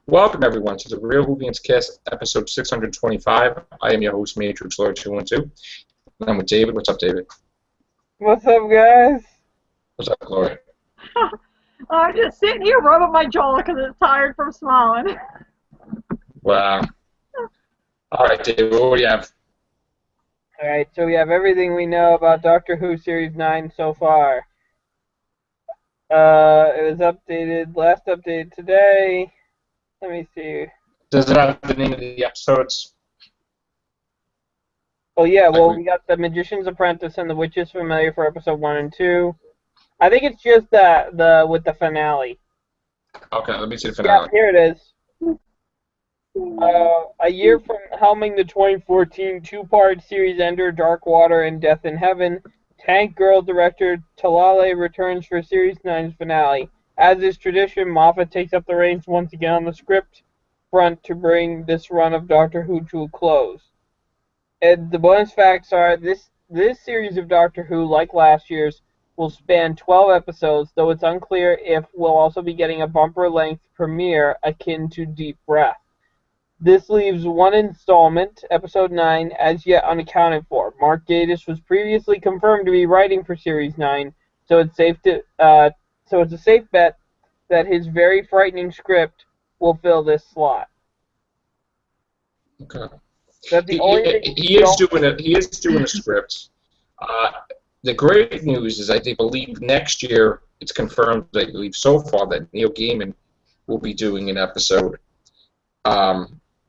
Welcome, everyone, to the Real Whovians Cast, episode 625. I am your host, Matrix Lord 212. And I'm with David. What's up, David? What's up, guys? What's up, Gloria? I'm just sitting here rubbing my jaw because it's tired from smiling. Wow. All right, David, what do you have? Alright, so we have everything we know about Doctor Who Series 9 so far. It was updated, last updated today. Let me see. Does it have the name of the episodes? Oh yeah, well we got The Magician's Apprentice and The Witch's Familiar for episode 1 and 2. I think it's just with the finale. Okay, let me see the finale. Yeah, here it is. A year from helming the 2014 two-part series ender Dark Water and Death in Heaven, Tank Girl director Talale returns for Series 9's finale. As is tradition, Moffat takes up the reins once again on the script front to bring this run of Doctor Who to a close. And the bonus facts are, this series of Doctor Who, like last year's, will span 12 episodes, though it's unclear if we'll also be getting a bumper-length premiere akin to Deep Breath. This leaves one installment, episode 9, as yet unaccounted for. Mark Gatiss was previously confirmed to be writing for Series 9, so it's a safe bet that his very frightening script will fill this slot. Okay. That's the only thing He is doing a script. The great news is I believe next year it's confirmed, I believe so far, that Neil Gaiman will be doing an episode.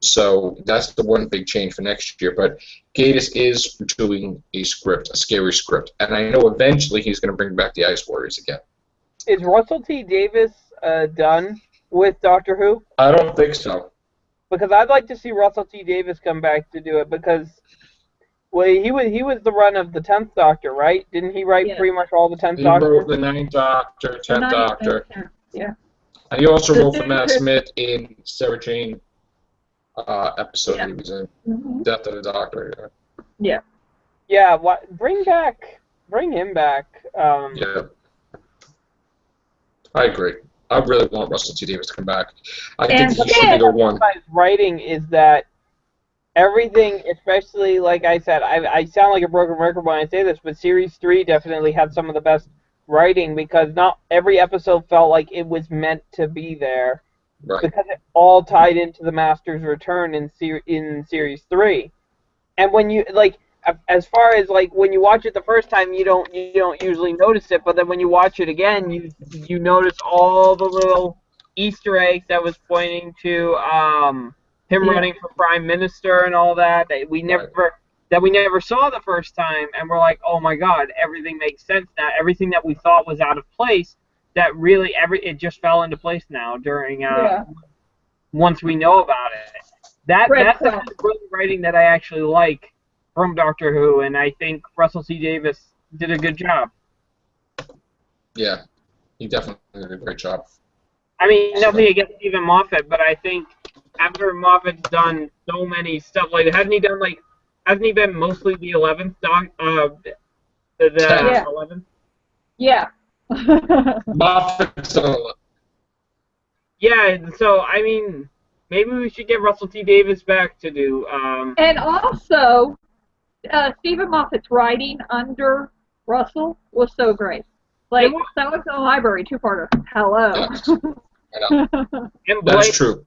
So that's the one big change for next year. But Gatiss is doing a script, a scary script. And I know eventually he's going to bring back the Ice Warriors again. Is Russell T. Davies done with Doctor Who? I don't think so. Because I'd like to see Russell T. Davies come back to do it, because he was the run of the 10th Doctor, right? Didn't he write pretty much all the 10th Doctor? He wrote the 9th Doctor, 10th Doctor. Yeah. And he also wrote for Matt Smith in Sarah Jane episode that he was in. Death of the Doctor. Yeah. Yeah, bring him back. Yeah. I agree. I really want Russell T. Davies to come back. I think he should be the one. His writing is that everything, especially, like I said, I sound like a broken record when I say this, but Series 3 definitely had some of the best writing, because not every episode felt like it was meant to be there. Right. Because it all tied into the Master's return in Series 3. And when you, like, as far as, like, when you watch it the first time, you don't usually notice it, but then when you watch it again, you notice all the little Easter eggs that was pointing to him running for Prime Minister and all that we never saw the first time, and we're like, oh my God, everything makes sense now. Everything that we thought was out of place, that really it just fell into place now during once we know about it. That's the kind of writing that I actually like from Doctor Who, and I think Russell T. Davies did a good job. Yeah, he definitely did a great job. I mean, nothing against Stephen Moffat, but I think after Moffat's done so many stuff, like hasn't he been mostly the 11th the 11th? Yeah. Moffat's Yeah, so I mean, maybe we should get Russell T. Davies back to do. And also, Stephen Moffat's writing under Russell was so great. Like, that was the library two-parter. Hello. Yes. I know. That's true.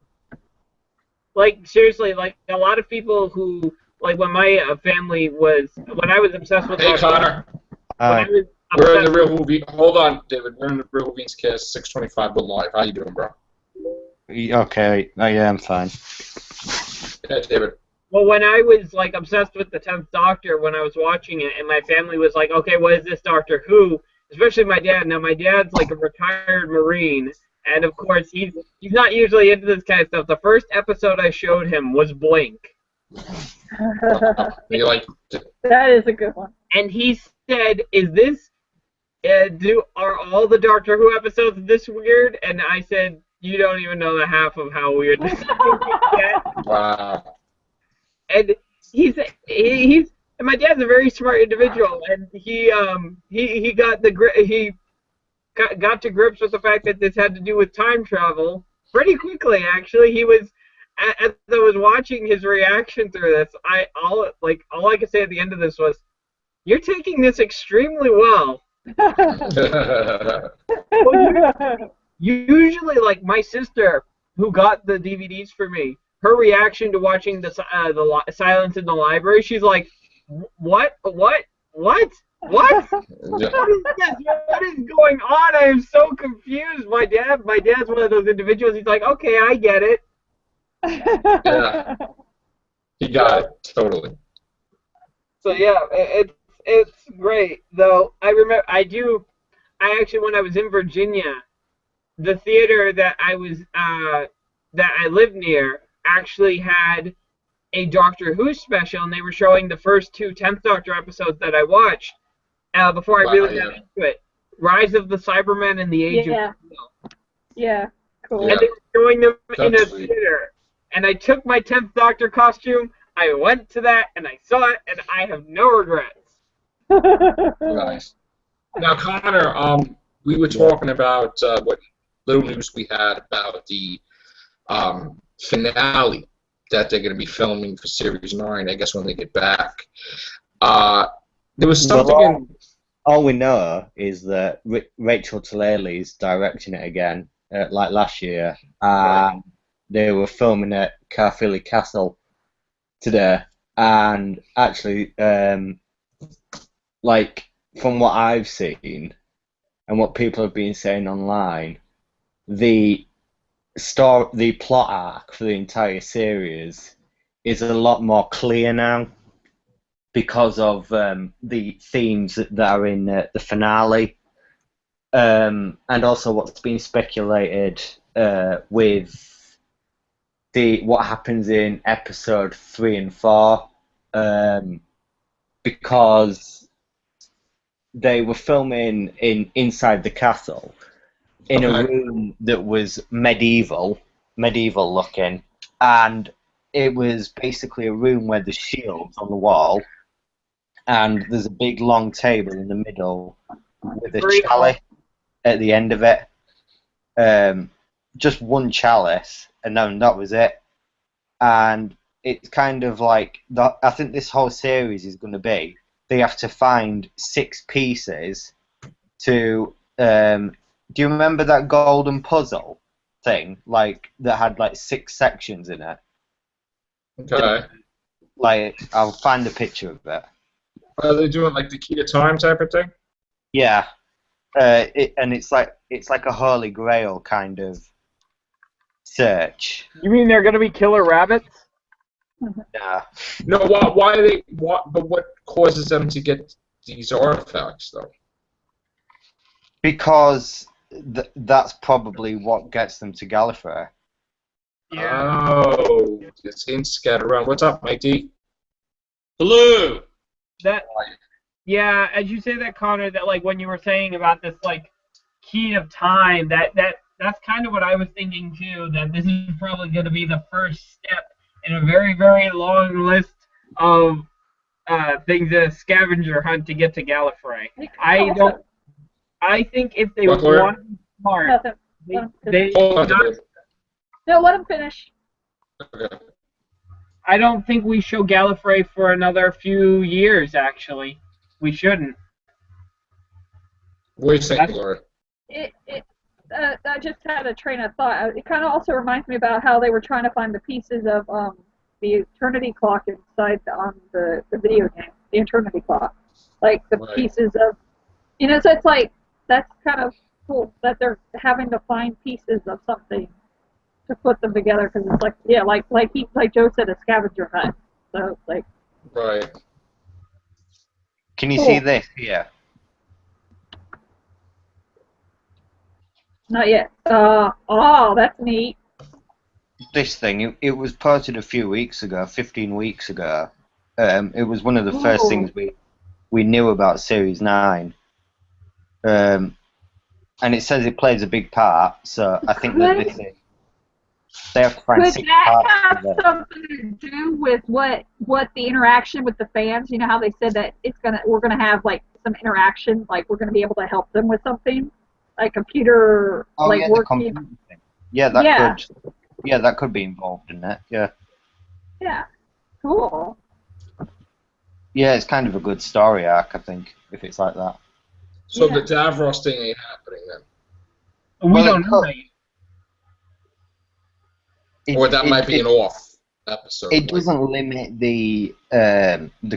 Like, seriously, like, a lot of people who, like, when my family was, when I was obsessed with... Hey, Connor. We're in the Real Movie... Hold on, David. We're in the Real Whovians Cast 625. We're live. How you doing, bro? Okay. Oh, yeah, I'm fine. Yeah, David. Well, when I was, like, obsessed with the 10th Doctor, when I was watching it, and my family was like, okay, what is this Doctor Who? Especially my dad. Now, my dad's, like, a retired Marine, and, of course, he's not usually into this kind of stuff. The first episode I showed him was Blink. You like That is a good one. And he said, is this, are all the Doctor Who episodes this weird? And I said, you don't even know the half of how weird this is yet. Wow. And and my dad's a very smart individual, and he got to grips with the fact that this had to do with time travel, pretty quickly, actually. He was, as I was watching his reaction through this, all I could say at the end of this was, "You're taking this extremely well." Usually, like my sister, who got the DVDs for me, her reaction to watching the Silence in the Library, she's like, "What? What? What? What? Yeah. What is this? What is going on? I am so confused." My dad's one of those individuals. He's like, "Okay, I get it." Yeah. He got it, totally. So yeah, it's great. Though I remember, I actually, when I was in Virginia, the theater that I lived near actually had a Doctor Who special, and they were showing the first two 10th Doctor episodes that I watched before I Wow, really yeah. got into it. Rise of the Cybermen and the Age Yeah. of Steel. Yeah, cool. Yeah. And they were showing them in a That's sweet. theater. And I took my 10th Doctor costume, I went to that, and I saw it, and I have no regrets. Nice. Now, Connor, we were talking about what little news we had about the finale that they're going to be filming for Series 9, I guess, when they get back. There was something in... All we know is that Rachel Talalay is directing it again, like last year. They were filming at Caerphilly Castle today, and actually, like from what I've seen and what people have been saying online, the plot arc for the entire series is a lot more clear now because of the themes that are in the finale, and also what's been speculated with what happens in episode 3 and 4, because they were filming inside the castle in a room that was medieval looking, and it was basically a room where there's shields on the wall, and there's a big long table in the middle with a chalice at the end of it. Just one chalice, and then that was it. And it's kind of like I think this whole series is going to be, they have to find 6 pieces to. Do you remember that golden puzzle thing, like that had like 6 sections in it? Okay. Like, I'll find a picture of it. Are they doing like the key to time type of thing? Yeah, and it's like a holy grail kind of search. You mean they're going to be killer rabbits? Yeah. No, why are they... But what causes them to get these artifacts, though? Because that's probably what gets them to Gallifrey. Oh, there's hints scattered around. What's up, Mike D? Hello! Yeah, as you say that, Connor, that like when you were saying about this like key of time, that's kind of what I was thinking too. That this is probably going to be the first step in a very, very long list of things a scavenger hunt to get to Gallifrey. I think if they want to be smart, they Hold on. No, let him finish. Okay. I don't think we show Gallifrey for another few years. Actually, we shouldn't. What do you think, Laura? I just had a train of thought. It kind of also reminds me about how they were trying to find the pieces of the Eternity Clock inside the video game, the Eternity Clock, like the pieces of, so it's like that's kind of cool that they're having to find pieces of something to put them together, because it's like Joe said, a scavenger hunt. So it's like, Right. Can you see this here? Not yet. Oh, that's neat. This thing, it was posted a few weeks ago, 15 weeks ago. It was one of the first things we knew about Series 9. And it says it plays a big part, so I think that this is... They have to find 6 parts. Could that have something to do with what the interaction with the fans? You know how they said that we're gonna have like some interaction, like we're gonna be able to help them with something, like computer, Oh, like yeah, working. Yeah, that Yeah. could. Yeah, that could be involved in it. Yeah. Yeah. Cool. Yeah, it's kind of a good story arc, I think, if it's like that. So Yeah. the Davros thing ain't happening then, We Well, don't know that yet. or that might be it, an off episode. it doesn't limit the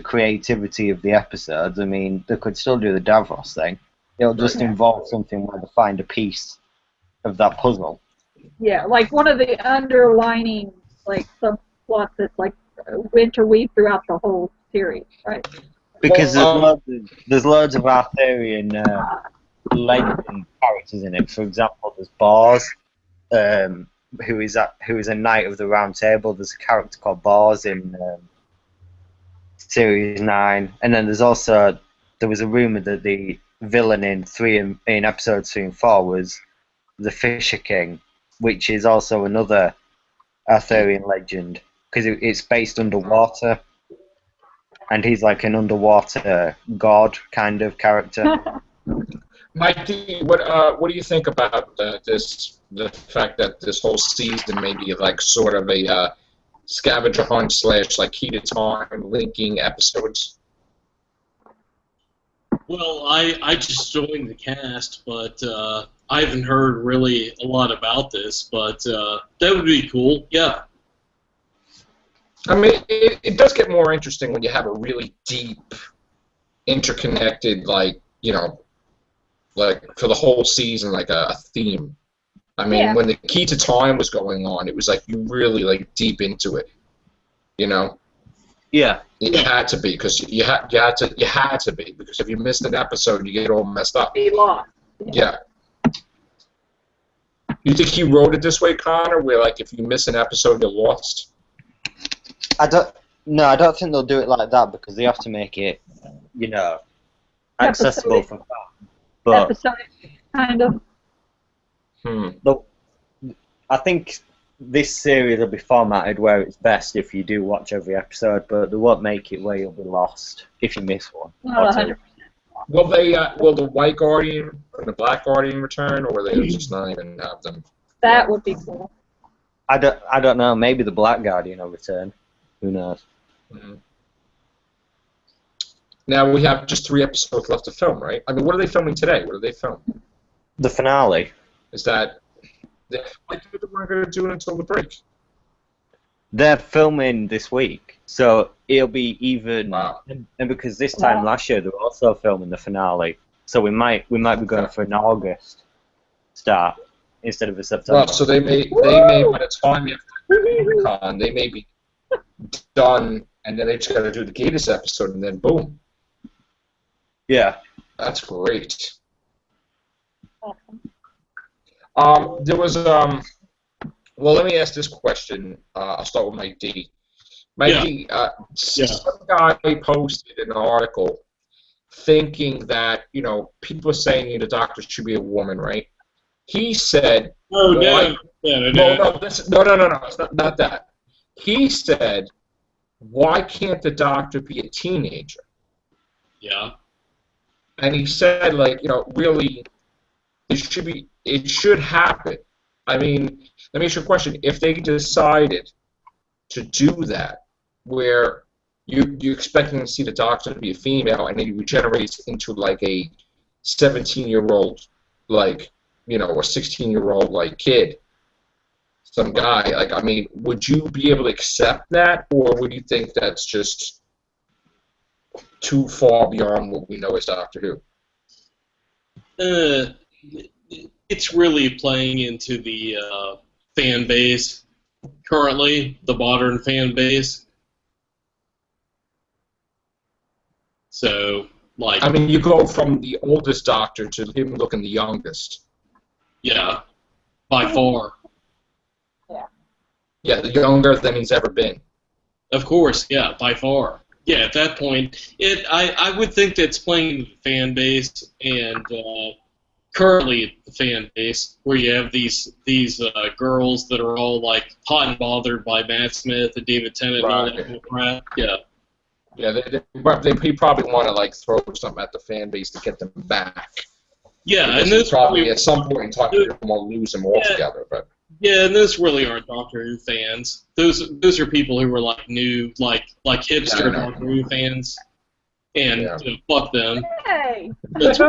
creativity of the episodes. I mean, they could still do the Davros thing. It'll just involve something where they find a piece of that puzzle. Yeah, like one of the underlining like subplots that's like interweave throughout the whole series, right? Because Well, there's loads of Arthurian legend characters in it. For example, there's Bors, who is a knight of the Round Table. There's a character called Bors in Series 9, and then there was a rumor that the villain in episodes 3 and 4 was the Fisher King, which is also another Arthurian legend because it's based underwater, and he's like an underwater god kind of character. Mike, what do you think about the fact that this whole season may be like sort of a scavenger hunt / like heated time linking episodes? Well, I just joined the cast, but I haven't heard really a lot about this, but that would be cool, yeah. I mean, it does get more interesting when you have a really deep, interconnected, like, you know, like for the whole season, like a theme. I mean, Yeah. when the Key to Time was going on, it was like you really like deep into it, you know. Yeah. It had to be because you had to be because if you missed an episode, you get all messed up. Be lost. Yeah. You think he wrote it this way, Connor? Where like if you miss an episode, you're lost. I don't think they'll do it like that because they have to make it, you know, accessible for fans. But Episodic, kind of. I think this series will be formatted where it's best if you do watch every episode, but they won't make it where you'll be lost if you miss one. Not 100%. Will the White Guardian and the Black Guardian return, or will they just not even have them? That would be cool. I don't know. Maybe the Black Guardian will return. Who knows? Mm-hmm. Now we have just 3 episodes left to film, right? I mean, what are they filming today? What are they filming? The finale. Is that why they weren't going to do it until the break? They're filming this week, so it'll be even. Wow. And because this time last year they were also filming the finale, so we might be going for an August start instead of a September. Well, so they may by the time you have Con, they may be done, and then they just got to do the Gators episode, and then boom. Yeah. That's great. Awesome. There was well, let me ask this question. I'll start with Mike D. Mike D, some guy posted an article thinking that, you know, people are saying the doctor should be a woman, right? He said, Oh, no. No, it's not that. He said, why can't the doctor be a teenager? Yeah. And he said, like, you know, really, it should happen. I mean, let me ask you a question. If they decided to do that, where you're expecting to see the doctor to be a female and it regenerates into like a 17-year-old, like, you know, or 16-year-old like kid, some guy, like, I mean, would you be able to accept that, or would you think that's just too far beyond what we know as Doctor Who? It's really playing into the fan base currently, the modern fan base. So, like, I mean, you go from the oldest Doctor to him looking the youngest. yeah, by far. Yeah, the younger than he's ever been. Of course, yeah, by far. Yeah, at that point, I would think that's playing the fan base, and currently the fan base, where you have these girls that are all like hot and bothered by Matt Smith and David Tennant and all that kind of crap. Yeah. Yeah, they probably want to like throw something at the fan base to get them back. Yeah, Because and this probably at some point in time they're going to lose them altogether. But Yeah, and those really aren't Doctor Who fans. Those are people who were like new, like hipster Yeah, I know. Doctor Who fans, and Yeah. fuck them. Hey, That's,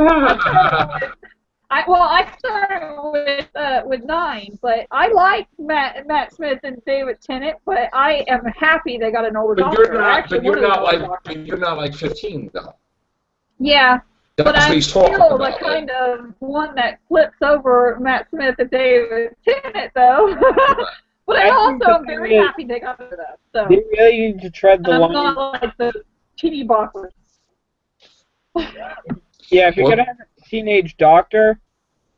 I started with 9, but I like Matt Smith and David Tennant, but I am happy they got an older But doctor. you're I not. actually But you're wanted an not older like. doctor. But you're not like 15 though. Yeah, That's but what I'm he's talking still the about. kind of one that flips over Matt Smith and David Tennant, though. But I I think also the am very thing is, happy they got it up. So They really need to tread the I'm line. not like the teeny boppers. Yeah, if you're What? gonna have a teenage doctor,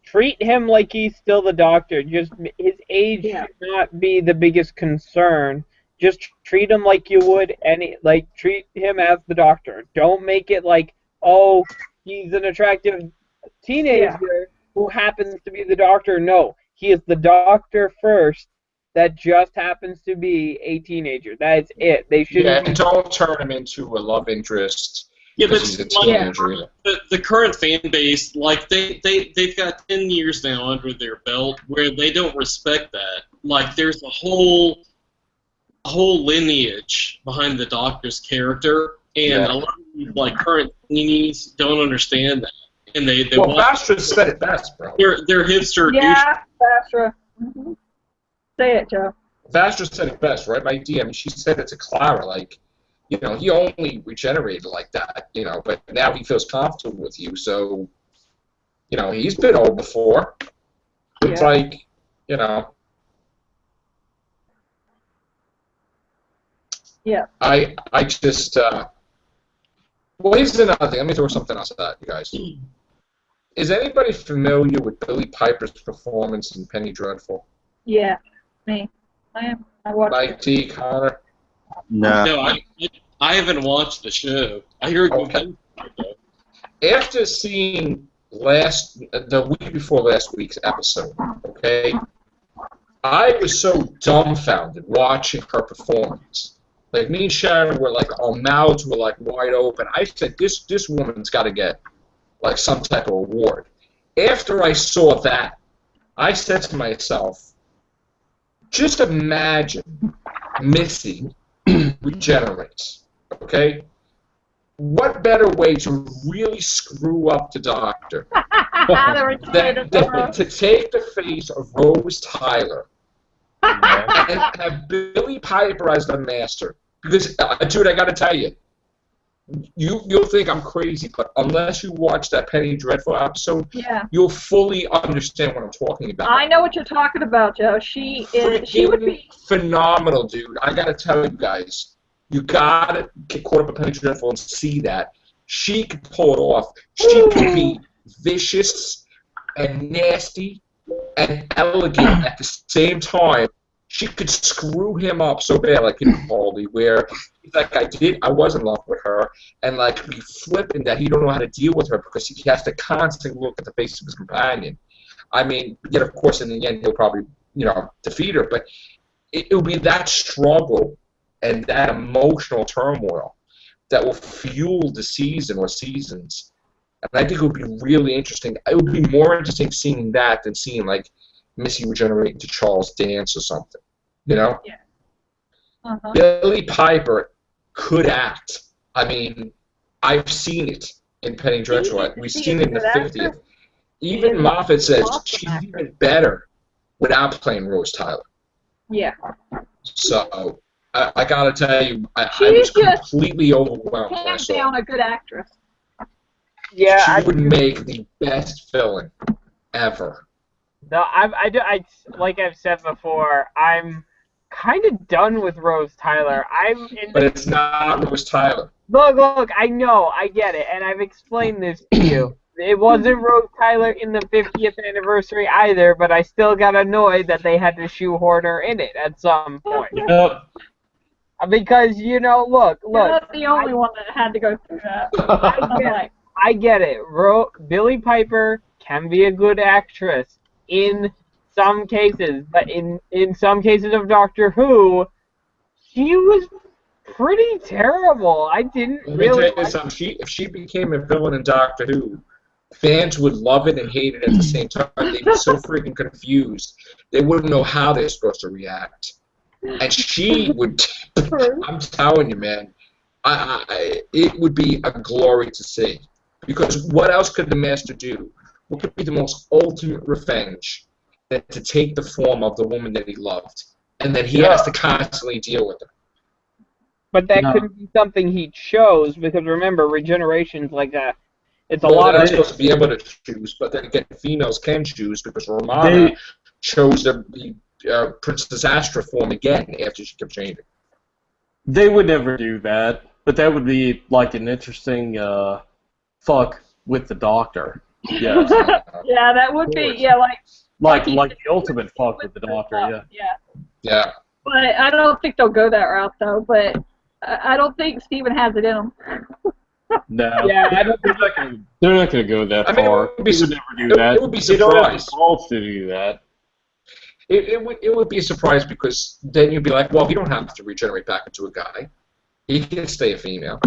treat him like he's still the doctor. Just his age Yeah. should not be the biggest concern. Just treat him like you would treat him as the doctor. Don't make it like, oh, he's an attractive teenager who happens to be the doctor. No, he is the doctor first. That just happens to be a teenager. That's it. They Yeah, shouldn't and be. don't turn him into a love interest yeah, because but he's a like, teenager either. the current fan base, like they've got 10 years now under their belt where they don't respect that. Like there's a whole lineage behind the Doctor's character, and Yeah. a lot of these, like current teenies don't understand that, and they Well, want Vastra said it best, bro. their hipster douche. Yeah, Bastra. Mm-hmm. Say it, Joe. Vastra said it best, right? My DM, I mean, she said it to Clara, like, you know, he only regenerated like that, you know, but now he feels comfortable with you, so, you know, he's been old before. It's Yeah. like, you know. Yeah. I just, well, here's another thing. Let me throw something else at you guys. Is anybody familiar with Billy Piper's performance in Penny Dreadful? Yeah. Me. I am. I watched Mike it. T. Connor? No. No, I haven't watched the show. I hear good Okay. things about it, though. After seeing the week before last week's episode, okay, I was so dumbfounded watching her performance. Like, me and Sharon were like, our mouths were like wide open. I said, this woman's got to get like some type of award. After I saw that, I said to myself, just imagine Missy regenerates, okay? What better way to really screw up the Doctor They were than excited for her. to take the face of Rose Tyler and have Billy Piper as the master? Because, dude, I got to tell you, you'll think I'm crazy, but unless you watch that Penny Dreadful episode, Yeah. you'll fully understand what I'm talking about. I know what you're talking about, Joe. She would be. Phenomenal, dude. I gotta tell you guys, you gotta get caught up in Penny Dreadful and see that. She could pull it off. She could be vicious and nasty and elegant at the same time. She could screw him up so bad, like in Capaldi, where he's like, I was in love with her, and like be flipping that he don't know how to deal with her because he has to constantly look at the face of his companion. I mean, yet of course in the end he'll probably, you know, defeat her, but it'll be that struggle and that emotional turmoil that will fuel the season or seasons. And I think it would be really interesting. It would be more interesting seeing that than seeing like Missy regenerate into Charles Dance or something. You know? Yeah. Uh-huh. Billy Piper could act. I mean, I've seen it in Penny Dreadful. We've seen it in the 50th. Even Moffat says she's even better without playing Rose Tyler. Yeah. So I gotta tell you, I She's was just completely overwhelmed when I hands saw down it. a good actress. Yeah, She would make the best villain ever. No, I like I've said before, I'm kind of done with Rose Tyler. But it's not Rose Tyler. Look, I know, I get it, and I've explained this to you. It wasn't Rose Tyler in the 50th anniversary either, but I still got annoyed that they had to shoehorn her in it at some point. Yep. Because, you know, look, You're not the only one that had to go through that. I'm like, I get it. Billy Piper can be a good actress in some cases, but in some cases of Doctor Who, she was pretty terrible. I didn't Let me really. tell you something. If she became a villain in Doctor Who, fans would love it and hate it at the same time. They'd be so freaking confused. They wouldn't know how they're supposed to react. And she would, I'm telling you, man, it would be a glory to see. Because what else could the Master do? What could be the most ultimate revenge than to take the form of the woman that he loved, and that he has to constantly deal with her? But that couldn't be something he chose, because remember, regeneration's like a, it's a Well, lot they're of... not supposed to be able to choose, but then again, females can choose, because Romana chose to be Princess Astra form again after she kept changing. They would never do that, but that would be like an interesting fuck with the Doctor. Yeah. Yeah, that would be, like the ultimate fuck with the Doctor, yeah. Yeah. But I don't think they'll go that route, though. But I don't think Steven has it in him. No. Yeah, I don't they're not going to go that far. It would be, They would never do that. It would be They don't have the surprise. balls to do that. It would be a surprise, because then you'd be like, well, he don't have to regenerate back into a guy. He can stay a female.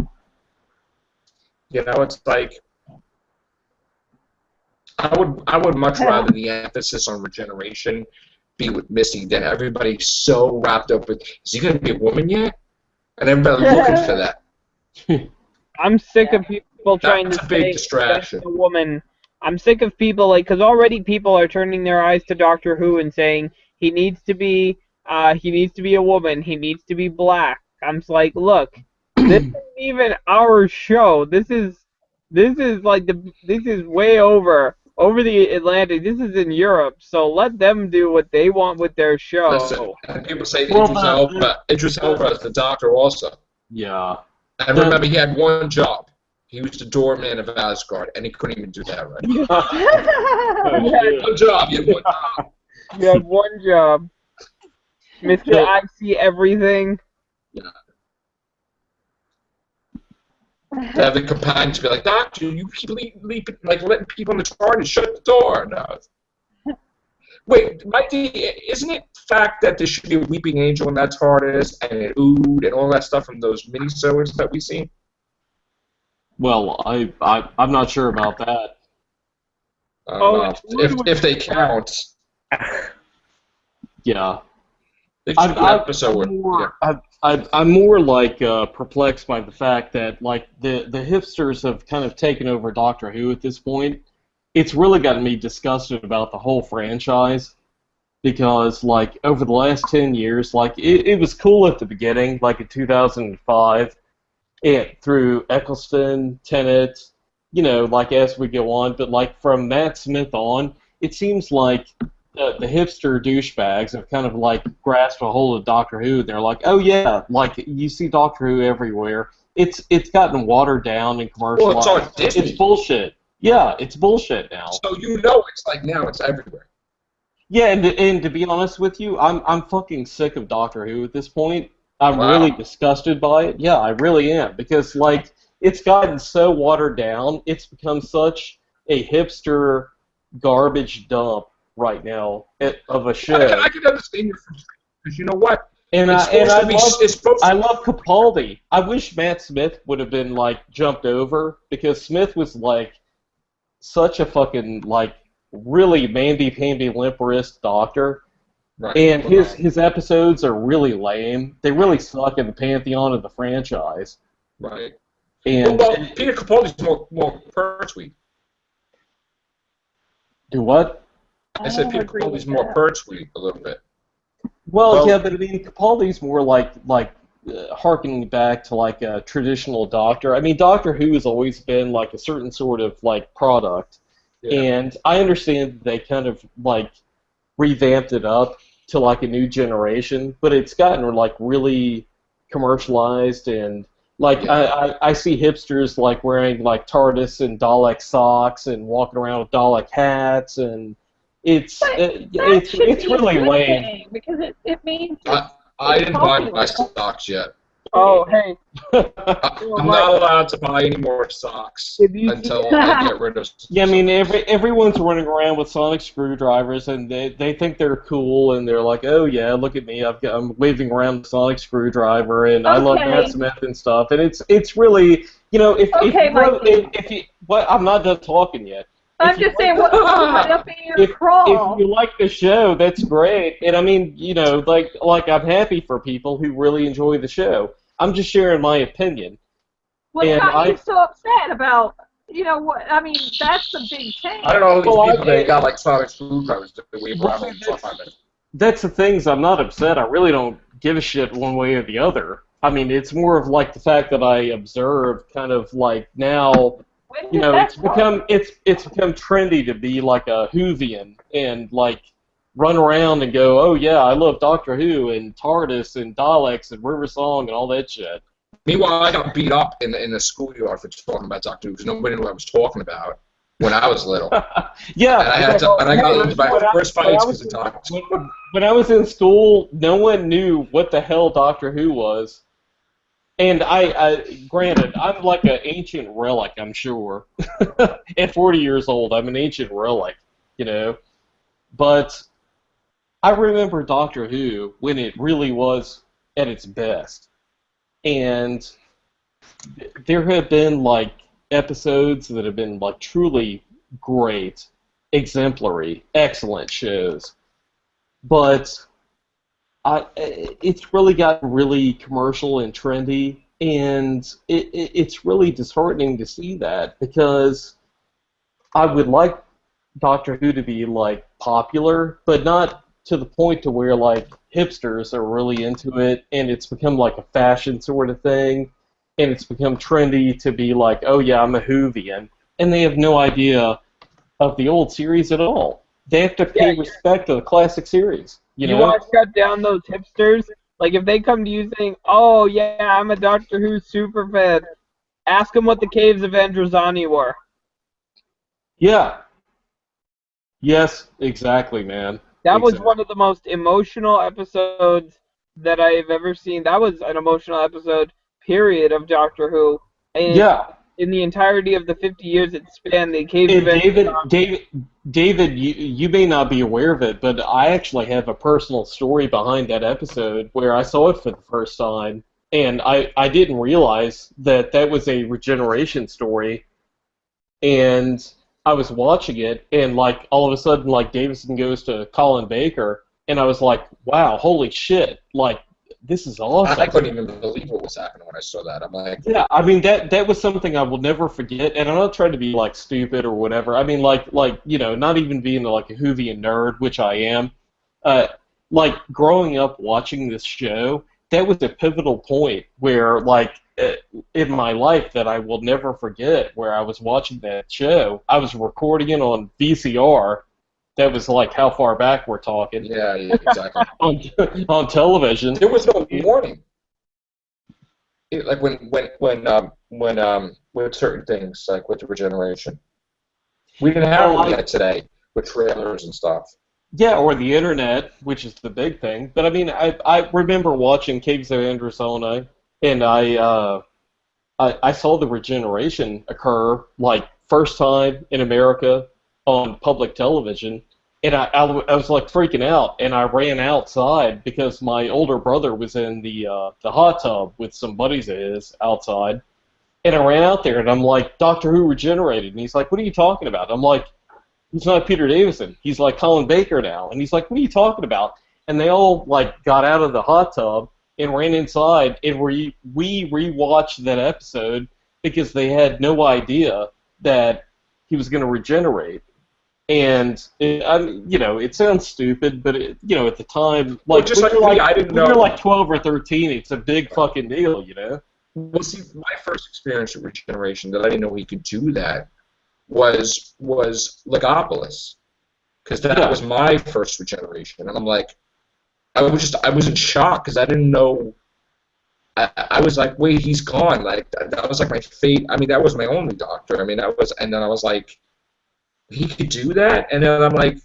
You know, it's like, I would much rather the emphasis on regeneration be with Missy than everybody so wrapped up with, is he going to be a woman yet? And everybody looking for that. I'm sick of people trying That's to a big say distraction. that's a woman. I'm sick of people, like, because already people are turning their eyes to Doctor Who and saying he needs to be a woman, he needs to be black. I'm just like, look, this isn't even our show. This is way over the Atlantic. This is in Europe, so let them do what they want with their show. Listen, and people say Idris Elba is the Doctor also. Yeah. And remember, he had one job. He was the doorman of Asgard, and he couldn't even do that right. One job. He had one job. You have one job, Mr. I see everything. Yeah. To have the companions be like, Doctor, you keep leaping, like letting people in the TARDIS shut the door. No. Wait, isn't it fact that there should be a weeping angel in that TARDIS and an ood and all that stuff from those minisodes that we've seen? Well, I'm not sure about that. I don't know. If they count. Yeah. I'm more like perplexed by the fact that like the hipsters have kind of taken over Doctor Who at this point. It's really gotten me disgusted about the whole franchise, because like over the last 10 years, like it was cool at the beginning, like in 2005, through Eccleston, Tennant, like as we go on, but like from Matt Smith on, it seems like the hipster douchebags have kind of like grasped a hold of Doctor Who. They're like, oh yeah, like you see Doctor Who everywhere. It's gotten watered down and commercialized. Well, it's on Disney. It's bullshit. Yeah, it's bullshit now. So it's like now it's everywhere. Yeah, and to be honest with you, I'm fucking sick of Doctor Who at this point. I'm really disgusted by it. Yeah, I really am, because like it's gotten so watered down. It's become such a hipster garbage dump right now of a show. I can understand your frustration, because you know what? I love Capaldi. I wish Matt Smith would have been like jumped over, because Smith was like such a fucking like really mamby-pamby limp wrist doctor. Right. And his episodes are really lame. They really suck in the pantheon of the franchise. Right. And Peter Capaldi's more Pertwee. Do what? I said Peter Capaldi's more Pertwee a little bit. Well, yeah, but I mean, Capaldi's more like harkening back to like a traditional Doctor. I mean, Doctor Who has always been like a certain sort of like product, and I understand they kind of like revamped it up to like a new generation, but it's gotten like really commercialized, and like I see hipsters like wearing like TARDIS and Dalek socks and walking around with Dalek hats, and it's really lame, because it means I didn't buy my socks yet. Oh, hey. I'm not allowed to buy any more socks until I get rid of. Yeah, I mean, everyone's running around with sonic screwdrivers, and they think they're cool, and they're like, oh yeah, look at me, I'm waving around the sonic screwdriver, and I love Matt Smith and stuff, and it's really, I'm not done talking yet. I'm just saying, what up in your crawl? If you like the show, that's great. And I mean, you know, like I'm happy for people who really enjoy the show. I'm just sharing my opinion. What and got you so upset about? You know what? I mean, that's the big change. I don't know these Well, people that got like Sonic food covers to wave around all the time. That's the things. I'm not upset. I really don't give a shit one way or the other. I mean, it's more of like the fact that I observe kind of like now, you know, it's become trendy to be like a Whovian and like run around and go, oh yeah, I love Doctor Who and TARDIS and Daleks and River Song and all that shit. Meanwhile, I got beat up in the schoolyard for talking about Doctor Who because nobody knew what I was talking about when I was little. Yeah, and I got into my first fights because of Doctor Who. When I was in school, no one knew what the hell Doctor Who was. And granted, I'm like an ancient relic, I'm sure. At 40 years old, I'm an ancient relic, you know. But I remember Doctor Who when it really was at its best. And there have been, like, episodes that have been, like, truly great, exemplary, excellent shows. But it's really gotten really commercial and trendy, and it's really disheartening to see that because I would like Doctor Who to be like popular, but not to the point to where like hipsters are really into it, and it's become like a fashion sort of thing, and it's become trendy to be like, oh yeah, I'm a Whovian, and they have no idea of the old series at all. They have to pay respect to the classic series. You know? Want to shut down those hipsters? Like, if they come to you saying, oh, yeah, I'm a Doctor Who super fan, ask them what the Caves of Androzani were. Yeah. Yes, exactly, man. That was one of the most emotional episodes that I've ever seen. That was an emotional episode, period, of Doctor Who. And yeah. In the entirety of the 50 years it spanned, the Caves of Androzani. David, you may not be aware of it, but I actually have a personal story behind that episode where I saw it for the first time, and I didn't realize that that was a regeneration story, and I was watching it, and like all of a sudden, like Davison goes to Colin Baker, and I was like, wow, holy shit, like this is awesome. I couldn't even believe what was happening when I saw that. I'm like, yeah, I mean that was something I will never forget, and I'm not trying to be like stupid or whatever. I mean like you know, not even being like a Whovian nerd, which I am. Like growing up watching this show, that was a pivotal point where like in my life that I will never forget. Where I was watching that show, I was recording it on VCR. That was like how far back we're talking. Yeah, exactly. on television. There was no warning. Like with certain things, like with the regeneration, we didn't have that today with trailers and stuff. Yeah, or the internet, which is the big thing. But I mean, I remember watching Caves of Androzani, and I saw the regeneration occur like first time in America on public television, and I was like freaking out, and I ran outside because my older brother was in the hot tub with some buddies of his outside, and I ran out there, and I'm like, Doctor Who regenerated, and he's like, what are you talking about? I'm like, he's not Peter Davison, he's like Colin Baker now, and he's like, what are you talking about? And they all like got out of the hot tub and ran inside, and we rewatched that episode because they had no idea that he was going to regenerate. And you know, it sounds stupid, but you know, at the time, like, well, just like me, I didn't know. When you're like 12 or 13, it's a big fucking deal, you know. Well, see, my first experience with regeneration that I didn't know he could do that was Legopolis, because that was my first regeneration, and I'm like, I was in shock because I didn't know. I was like, wait, he's gone. Like that was like my fate. I mean, that was my only doctor. I mean, and then I was like, he could do that, and then I'm like,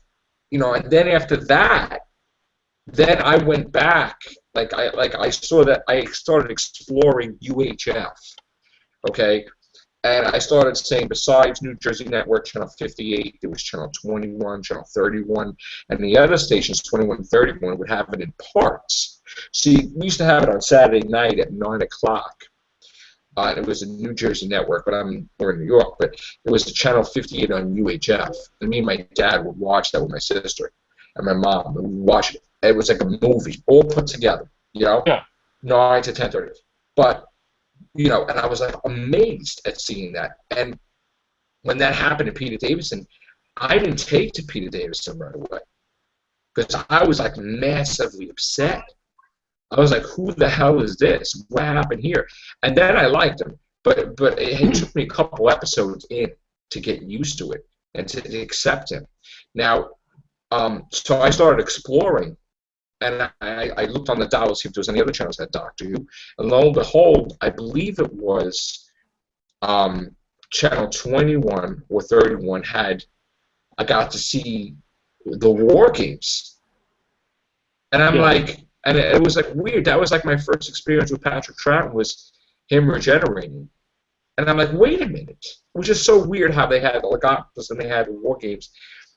you know, and then after that, then I went back. I saw that I started exploring UHF, okay, and I started saying besides New Jersey Network Channel 58, there was Channel 21, Channel 31, and the other stations 21, 31 would have it in parts. See, we used to have it on Saturday night at 9 o'clock. and it was a New Jersey network, but we're in New York. But it was the channel 58 on UHF, and me and my dad would watch that with my sister and my mom. And we would watch it. It was like a movie, all put together. Yeah. 9 to 10:30. But and I was like amazed at seeing that. And when that happened to Peter Davison, I didn't take to Peter Davison right away because I was like massively upset. I was like, who the hell is this? What happened here? And then I liked him, but it took me a couple episodes in to get used to it and to accept him. Now, so I started exploring, and I looked on the dial to see if there was any other channels that had Doctor Who, and lo and behold, I believe it was channel 21 or 31 I got to see the War Games, and I'm like. And it was like weird. That was like my first experience with Patrick Troughton was him regenerating. And I'm like, wait a minute. It was just so weird how they had Legatus and they had War Games.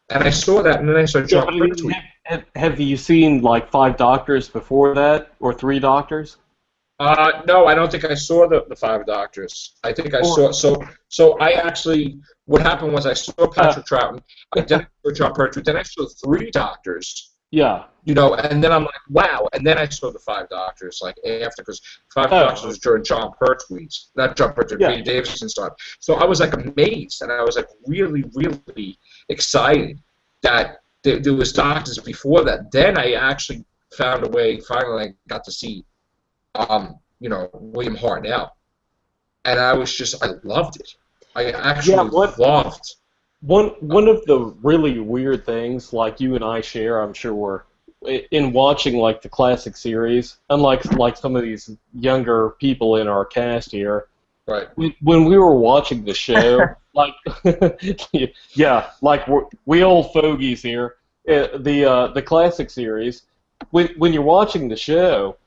And I saw that, and then I saw John Pertwee. Have you seen like 5 Doctors before that, or 3 Doctors? No, I don't think I saw the 5 Doctors. I think I saw. So I actually, what happened was I saw Patrick Troughton, I then saw John Pertwee, then I saw 3 Doctors. Yeah. And then I'm like, wow. And then I saw the 5 Doctors, like, after, because 5 Doctors was during John Pertwee's, not John Pertwee, Peter Davison's time. So I was, like, amazed, and I was, like, really, really excited that there was Doctors before that. Then I actually found a way, finally I got to see, William Hartnell. And I loved it. I actually loved One of the really weird things, like you and I share, I'm sure, in watching like the classic series, unlike like some of these younger people in our cast here, right? When we were watching the show, like, like we old fogies here, the classic series, when you're watching the show,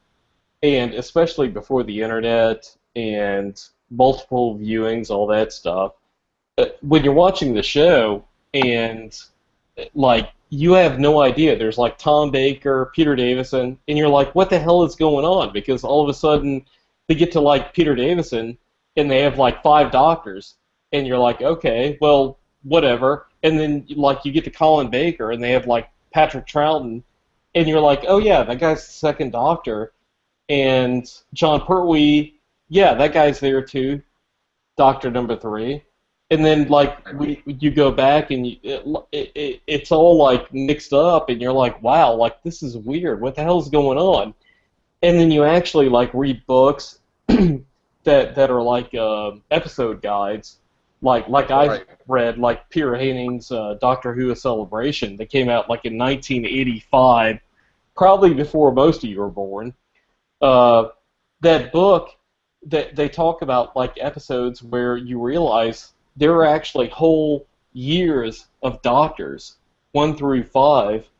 and especially before the internet and multiple viewings, all that stuff. When you're watching the show and like you have no idea, there's like Tom Baker, Peter Davison, and you're like, what the hell is going on? Because all of a sudden they get to like Peter Davison and they have like 5 Doctors, and you're like, okay, well, whatever. And then like you get to Colin Baker and they have like Patrick Troughton, and you're like, oh yeah, that guy's the 2nd Doctor, and John Pertwee, yeah, that guy's there too, Doctor number 3. And then, like, you go back and it's all, like, mixed up, and you're like, wow, like, this is weird. What the hell's going on? And then you actually, like, read books that are, like, episode guides. Like I've read, like, Peter Hanning's Doctor Who: A Celebration that came out, like, in 1985, probably before most of you were born. That book, they talk about, like, episodes where you realize there are actually whole years of Doctors, 1 through 5,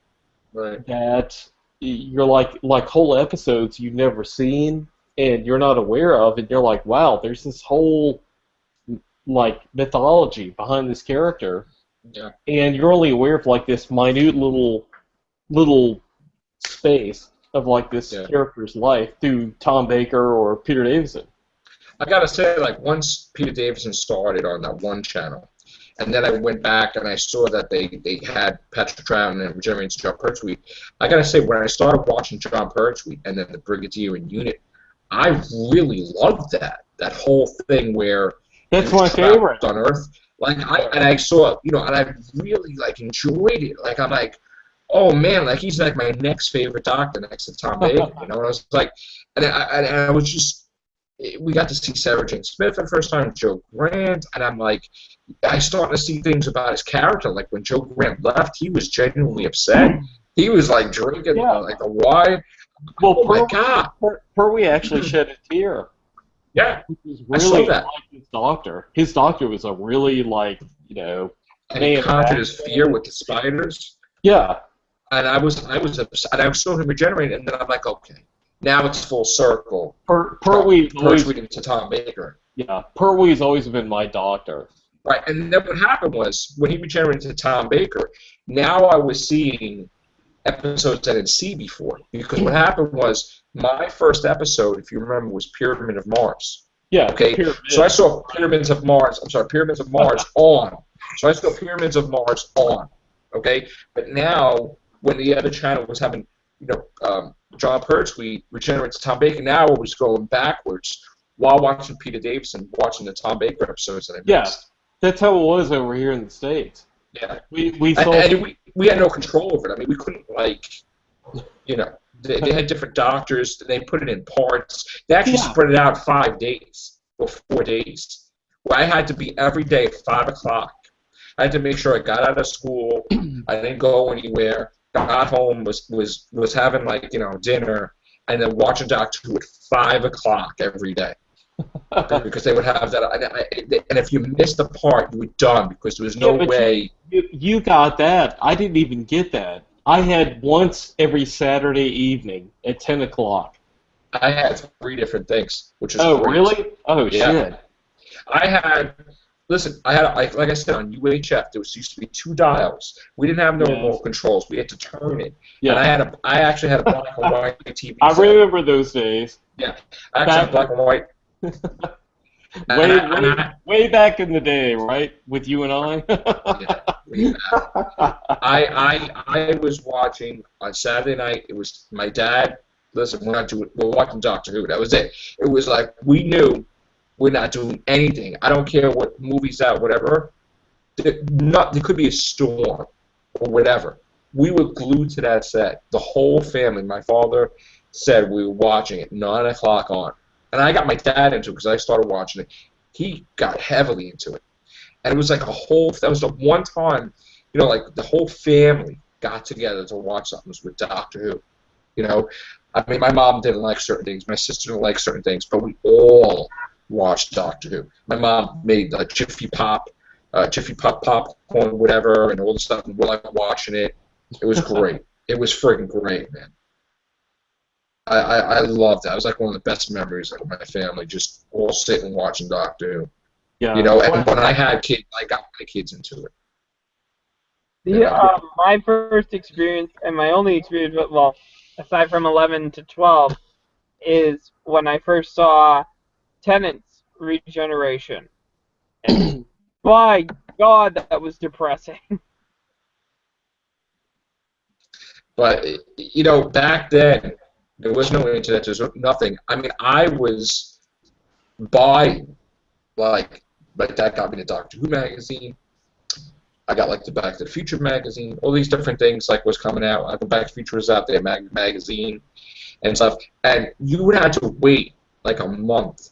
that you're like whole episodes you've never seen and you're not aware of, and you're like, wow, there's this whole like mythology behind this character, and you're only aware of like this minute little space of like this character's life through Tom Baker or Peter Davison. I gotta say, like, once Peter Davison started on that one channel, and then I went back and I saw that they had Patrick Troughton and regenerating John Pertwee. I gotta say, when I started watching John Pertwee and then the Brigadier and Unit, I really loved that whole thing where that's my favorite on Earth. Like I saw, and I really like enjoyed it. Like I'm like, oh man, like he's like my next favorite Doctor next to Tom Baker. And I was like, and I was just. We got to see Sarah Jane Smith for the first time, Joe Grant, and I'm like, I started to see things about his character. Like when Joe Grant left, he was genuinely upset. He was like drinking like a wine. Well, my God, Pertwee actually shed a tear. Yeah, he was really like his doctor. His doctor was a really like and he conquered his fear with the spiders. Yeah, and I was upset. And I saw him regenerate, and then I'm like, okay. Now it's full circle. Pertwee to Tom Baker. Yeah, Pertwee's always been my doctor. Right, and then what happened was, when he regenerated to Tom Baker, now I was seeing episodes I didn't see before. Because what happened was, my first episode, if you remember, was Pyramid of Mars. Yeah. Okay, so I saw Pyramids of Mars. I'm sorry, Pyramids of Mars on. So I saw Pyramids of Mars on. Okay, but now when the other channel was having, John Pertwee regenerates Tom Baker, now it was going backwards while watching Peter Davison, watching the Tom Baker episodes that I missed. That's how it was over here in the States. Yeah, we saw and we had no control over it. I mean, we couldn't they had different doctors. They put it in parts. They actually spread it out 5 days or 4 days. Where I had to be every day at 5 o'clock. I had to make sure I got out of school. I didn't go anywhere. Got home, was having dinner, and then watching Doctor Who at 5 o'clock every day. Because they would have that, and if you missed the part, you were done because there was no way. You got that. I didn't even get that. I had once every Saturday evening at 10 o'clock. I had 3 different things, which is great. Really? Oh, yeah. Shit. I had like I said, on UHF, there used to be 2 dials. We didn't have no remote controls. We had to turn it. Yeah. And I actually had a black and white TV. I remember those days. Yeah. I actually had black and white. way back in the day, right? With you and I. I was watching on Saturday night. It was my dad. Listen, we're watching Doctor Who. That was it. It was like we knew we're not doing anything. I don't care what movie's out, whatever. There could be a storm or whatever. We were glued to that set. The whole family. My father said we were watching it 9 o'clock on. And I got my dad into it because I started watching it. He got heavily into it. And it was like that was the one time, the whole family got together to watch something. It was with Doctor Who. I mean, my mom didn't like certain things. My sister didn't like certain things. But we all watched Doctor Who. My mom made Jiffy Pop popcorn, whatever, and all the stuff. And we're watching it. It was great. It was friggin' great, man. I loved it. It was like one of the best memories of my family, just all sitting and watching Doctor Who. Yeah. And when I had kids, I got my kids into it. My first experience, and my only experience, well, aside from 11 to 12, is when I first saw Tennant's regeneration. And by God, that was depressing. But, back then, there was no internet, there was nothing. I mean, I was buying, my dad got me the Doctor Who magazine. I got, the Back to the Future magazine. All these different things, was coming out. The Back to the Future was out there, magazine and stuff. And you would have to wait, a month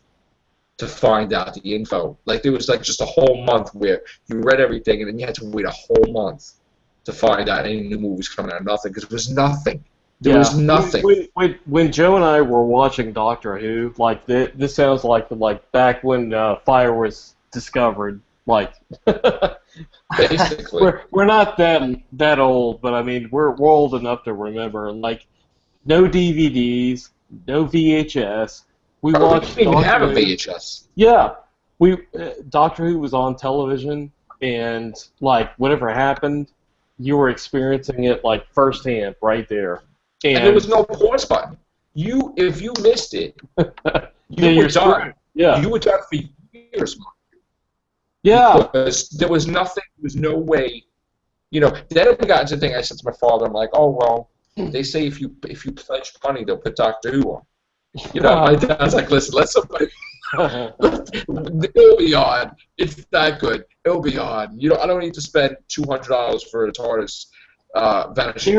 to find out the info. There was, just a whole month where you read everything, and then you had to wait a whole month to find out any new movies coming out. Nothing, because there was nothing. There was nothing. When Joe and I were watching Doctor Who, this sounds like back when fire was discovered. Basically, we're not that old, but I mean we're old enough to remember. No DVDs, no VHS. We watched. We didn't even have a VHS. Yeah, Doctor Who was on television, and whatever happened, you were experiencing it firsthand right there. And there was no pause button. If you missed it, you were done. Yeah. You were done for years. Yeah. Because there was nothing, there was no way. Then we got into the thing, I said to my father, I'm like, oh, well, they say if you pledge money, they'll put Doctor Who on. My dad's like, listen, it'll be on. It's that good. It'll be on. I don't need to spend $200 for a TARDIS. Vanishing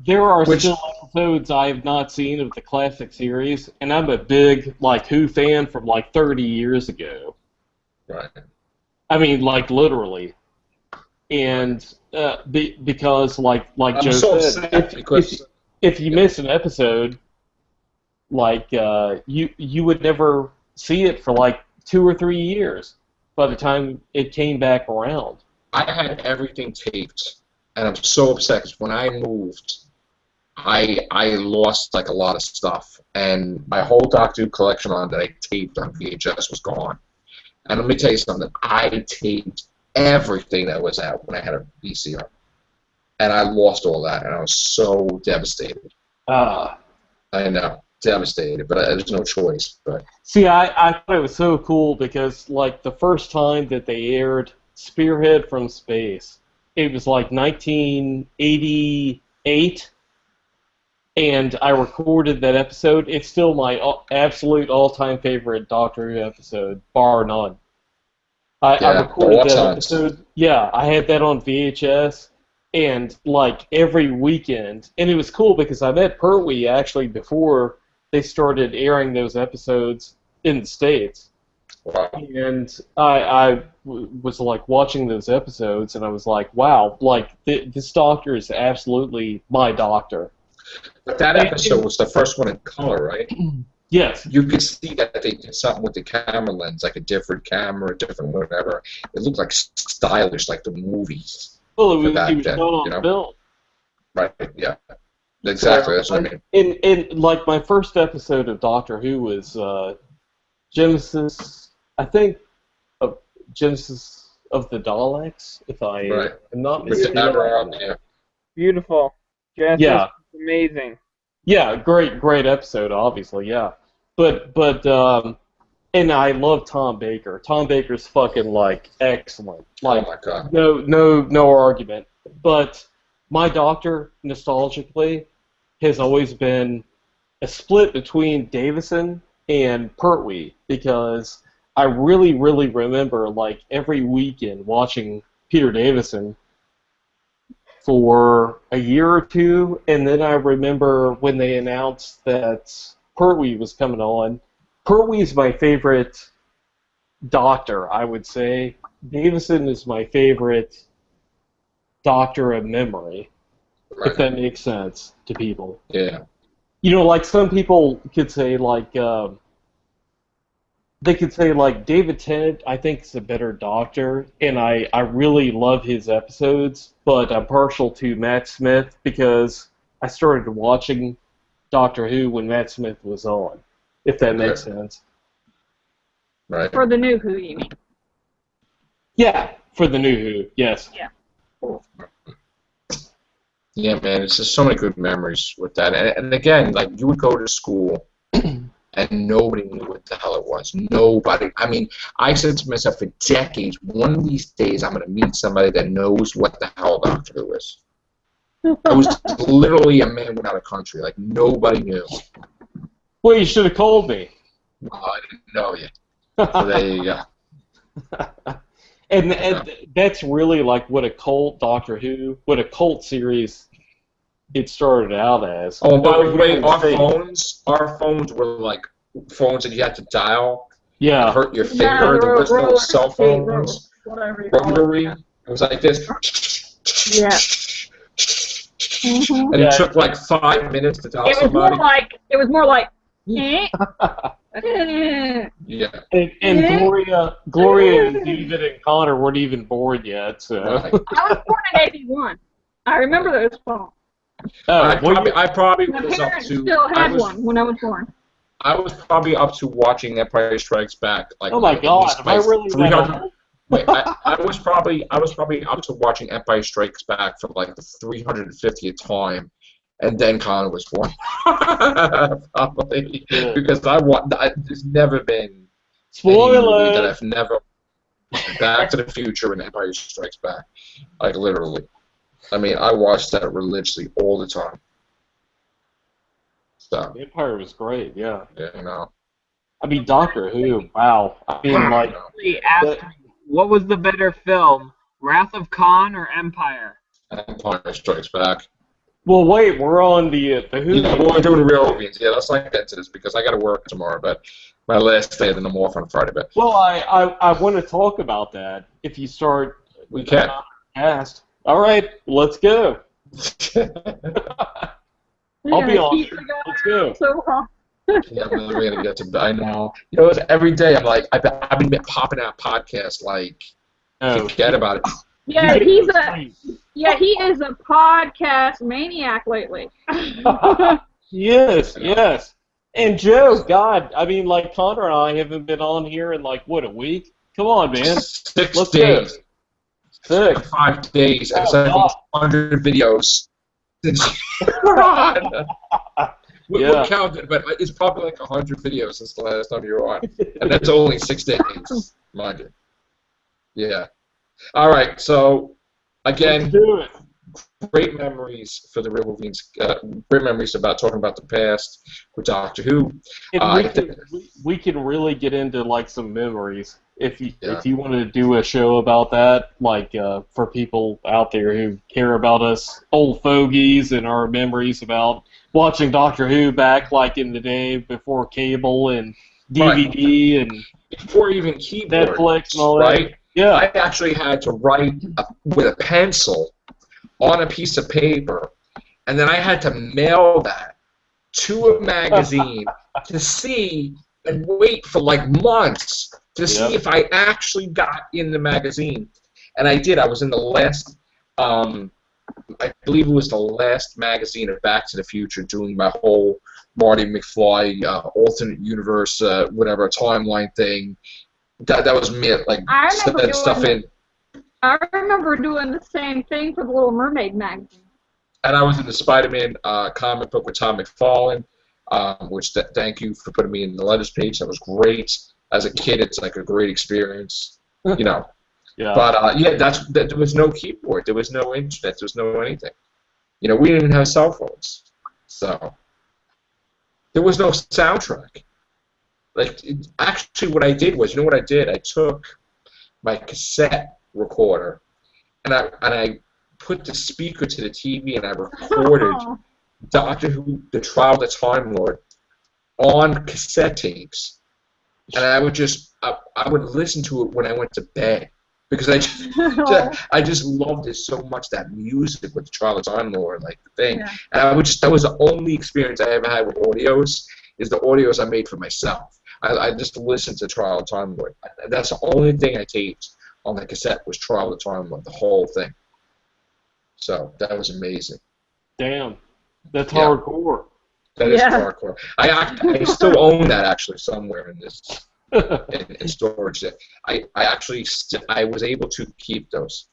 there are still episodes I have not seen of the classic series, and I'm a big Who fan from 30 years ago. Right. I mean, literally, and because I'm Joe so said, if you miss an episode, you would never see it for 2 or 3 years by the time it came back around. I had everything taped. And I'm so upset because when I moved, I lost a lot of stuff, and my whole Doctor Who collection that I taped on VHS was gone. And let me tell you something: I taped everything that was out when I had a VCR, and I lost all that, and I was so devastated. I know. devastated, but there's no choice. But See, I thought it was so cool because, like, the first time that they aired Spearhead from Space, it was like 1988, and I recorded that episode. It's still my absolute all-time favorite Doctor Who episode, bar none. I recorded that episode. Yeah, I had that on VHS, and like every weekend, and it was cool because I met Pertwee actually before they started airing those episodes in the States. wow. And I was like watching those episodes, and I was like, wow, like this Doctor is absolutely my Doctor. But that episode was the first one in color, right? Yes. You could see that they did something with the camera lens, like a different camera, different whatever. It looked like stylish, like the movies. Well, it was then, shot on film. Right, yeah. Exactly, that's what I mean. And like my first episode of Doctor Who was Genesis, I think, of Genesis of the Daleks, if I am not mistaken. Yeah. Beautiful. Genesis Yeah. is amazing. Yeah, great episode, obviously, yeah. But and I love Tom Baker. Tom Baker's fucking like excellent. Like, Oh my god. no argument. But my Doctor, nostalgically, has always been a split between Davison and Pertwee because I really remember like every weekend watching Peter Davison for a year or two, and then I remember when they announced that Pertwee was coming on. Pertwee's my favorite Doctor, I would say. Davison is my favorite Doctor of memory, if that makes sense to people. Yeah. You know, like some people could say, like, they could say, like, David Tennant, I think, is a better Doctor, and I really love his episodes, but I'm partial to Matt Smith because I started watching Doctor Who when Matt Smith was on, if that makes sense. Right. For the new Who, you mean? Yeah, for the new Who, yes. Yeah. Yeah, man, it's just so many good memories with that. And again, like, you would go to school and nobody knew what the hell it was. Nobody. I mean, I said to myself for decades, one of these days I'm going to meet somebody that knows what the hell Doctor Who is. I was literally a man without a country. Like, nobody knew. Well, you should have called me. Well, I didn't know you. So there you go. And that's really like what a cult Doctor Who, what a cult series it started out as. Oh, and by the way, our phones were like phones that you had to dial. Yeah. It hurt your finger. There was no cell phones. Whatever. Rotary. It was like this. Yeah. And it took like 5 minutes to dial somebody. It was more like. Yeah. And Gloria and David and Connor weren't even born yet, so. Right. I was born in '81. I remember those phones. I probably My was up parents to. still had one when I was born. I was probably up to watching Empire Strikes Back. Like, oh my God! Am I really 300? Wait, I was probably up to watching Empire Strikes Back for like the 350th time, and then Connor was born. Probably because there's never been spoiler any movie that I've never. Back to the Future and Empire Strikes Back, like literally. I mean, I watched that religiously all the time. So. Empire was great, yeah. Yeah, you know. I mean, Doctor Who, wow. I mean, like. What was the better film, Wrath of Khan or Empire? Empire Strikes Back. Well, wait, we're on the Who. Yeah, we're doing real Whovians. Yeah, let's not get into this because I got to work tomorrow, but my last day, then I'm off on Friday. But well, I want to talk about that if you start. We can. Cast. All right, let's go. I'll be on. Let's go. Yeah, I'm really gonna get to. I know. You know, every day I'm like, I've been popping out podcasts like, forget about it. Yeah, he is a podcast maniac lately. Yes. And Joe, God, I mean, like Connor and I haven't been on here in like what, a week? Come on, man. 6 Let's days. Go. 6. 5 days. It's like 100 videos. We'll count it, but it's probably like 100 videos since the last time you were on, and that's only 6 days, mind you. Yeah. All right. So again, Let's do it. great memories for the Real Whovians. Great memories about talking about the past with Doctor Who. And we can really get into like some memories if you wanted to do a show about that, like for people out there who care about us old fogies and our memories about watching Doctor Who back like in the day before cable and DVD and before even keyboard, Netflix and all that. Right? Yeah. I actually had to write with a pencil on a piece of paper, and then I had to mail that to a magazine to see and wait for like months to see if I actually got in the magazine. And I did. I was in the last, I believe it was the last magazine of Back to the Future, doing my whole Marty McFly alternate universe, whatever, timeline thing. That was me, like, setting stuff in. I remember doing the same thing for the Little Mermaid magazine. And I was in the Spider-Man comic book with Tom McFarlane, which thank you for putting me in the letters page. That was great. As a kid, it's like a great experience, you know. Yeah. But there was no keyboard, there was no internet, there was no anything. You know, we didn't even have cell phones, so there was no soundtrack. Like, actually, what I did was, you know what I did? I took my cassette recorder and I put the speaker to the TV and I recorded Doctor Who: The Trial of the Time Lord on cassette tapes, and I would listen to it when I went to bed because I just loved it so much, that music with the Trial of the Time Lord, like the thing. Yeah. And that was the only experience I ever had with audios, is the audios I made for myself. I just listened to Trial of the Time Lord. That's the only thing I taped on the cassette was Trial of the Time Lord, the whole thing. So that was amazing. Damn, that's hardcore. That is hardcore. I still own that actually somewhere in this in storage. I actually I was able to keep those,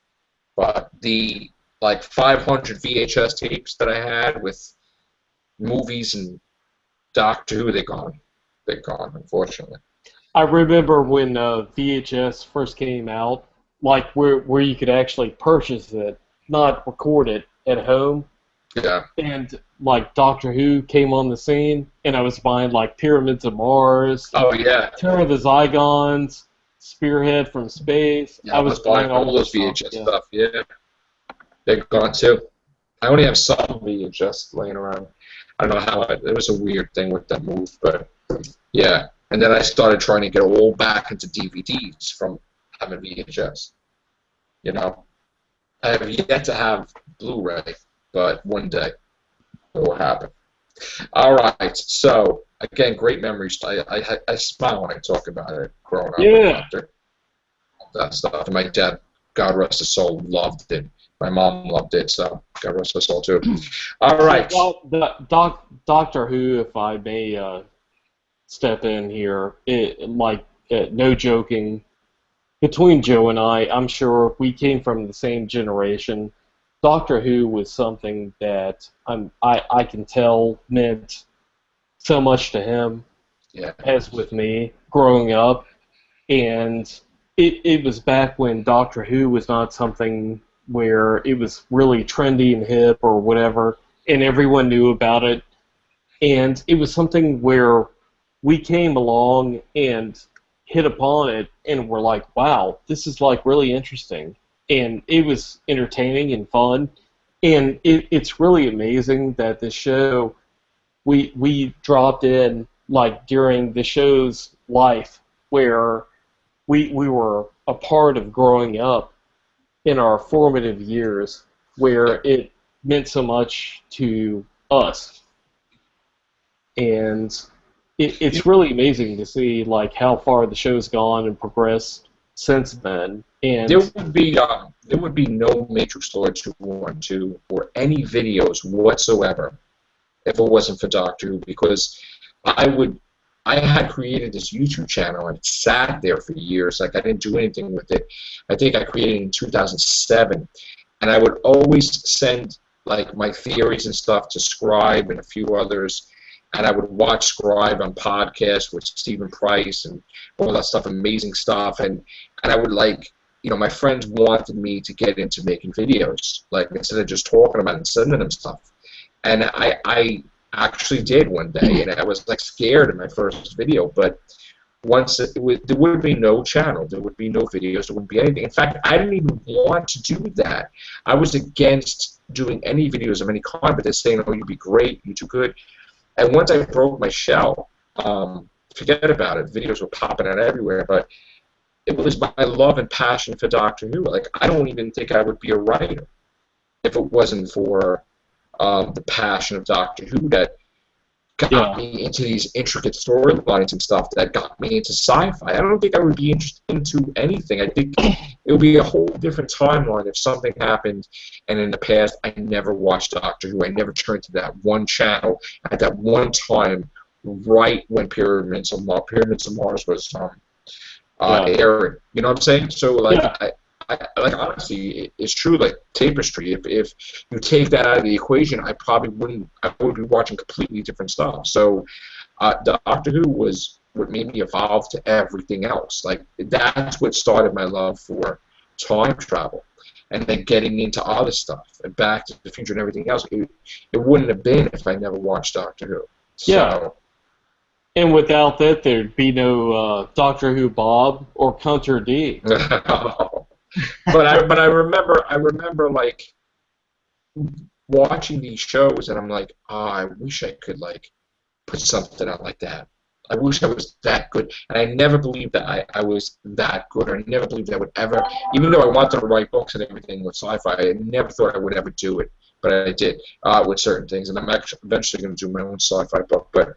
but the like 500 VHS tapes that I had with movies and Doctor Who, they're gone. They're gone, unfortunately. I remember when VHS first came out, like where you could actually purchase it, not record it at home. Yeah. And like Doctor Who came on the scene, and I was buying like Pyramids of Mars. Oh yeah. Terror of the Zygons, Spearhead from Space. Yeah, I was buying all those VHS stuff. Yeah. They're gone too. I only have some VHS laying around. I don't know how. It was a weird thing with that move, but yeah. And then I started trying to get all back into DVDs from having VHS. You know, I have yet to have Blu-ray, but one day it will happen. All right. So again, great memories. I smile when I talk about it. Growing up, after that stuff. And my dad, God rest his soul, loved it. My mom loved it, so God rest her soul too. All right. Well, Doctor Who, if I may step in here, no joking, between Joe and I'm sure we came from the same generation. Doctor Who was something that I can tell meant so much to him, as with me growing up, and it was back when Doctor Who was not something where it was really trendy and hip or whatever, and everyone knew about it, and it was something where we came along and hit upon it and were like, wow, this is like really interesting, and it was entertaining and fun, and it's really amazing that the show we dropped in like during the show's life where we were a part of growing up in our formative years, where it meant so much to us, and it's really amazing to see like how far the show's gone and progressed since then. And there would be no Matrix Lord 212 or any videos whatsoever if it wasn't for Doctor Who, because I had created this YouTube channel and it sat there for years. Like, I didn't do anything with it. I think I created it in 2007, and I would always send like my theories and stuff to Scribe and a few others, and I would watch Scribe on podcasts with Stephen Price and all that stuff, amazing stuff, and I would like, you know, my friends wanted me to get into making videos, like instead of just talking about it and sending them stuff, and I actually did one day, and I was like scared in my first video, but once there would be no channel, there would be no videos, there wouldn't be anything. In fact, I didn't even want to do that. I was against doing any videos of any kind, but they're saying, oh, you'd be great, you're too good. And once I broke my shell, forget about it. Videos were popping out everywhere, but it was my love and passion for Doctor Who. Like, I don't even think I would be a writer if it wasn't for the passion of Doctor Who that got me into these intricate storylines and stuff that got me into sci-fi. I don't think I would be interested into anything. I think it would be a whole different timeline if something happened and in the past I never watched Doctor Who. I never turned to that one channel at that one time right when Pyramids of Mars was airing. You know what I'm saying? So, like, like honestly, it's true. Like Tapestry, if you take that out of the equation, I probably wouldn't. I would be watching completely different stuff. So, Doctor Who was what made me evolve to everything else. Like that's what started my love for time travel, and then getting into other stuff and Back to the Future and everything else. It wouldn't have been if I never watched Doctor Who. So, and without that, there'd be no Doctor Who Bob or Hunter D. But I remember like watching these shows, and I'm like, oh, I wish I could like put something out like that. I wish I was that good, and I never believed that I was that good, or I never believed I would ever, even though I wanted to write books and everything with sci-fi, I never thought I would ever do it, but I did with certain things, and I'm actually eventually going to do my own sci-fi book, but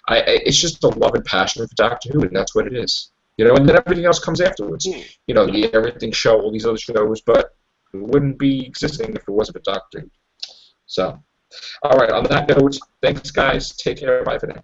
it's just a love and passion for Doctor Who, and that's what it is. You know, and then everything else comes afterwards. You know, the Everything Show, all these other shows, but it wouldn't be existing if it wasn't for Doctor Who. So, all right, on that note, thanks, guys. Take care. Bye for now.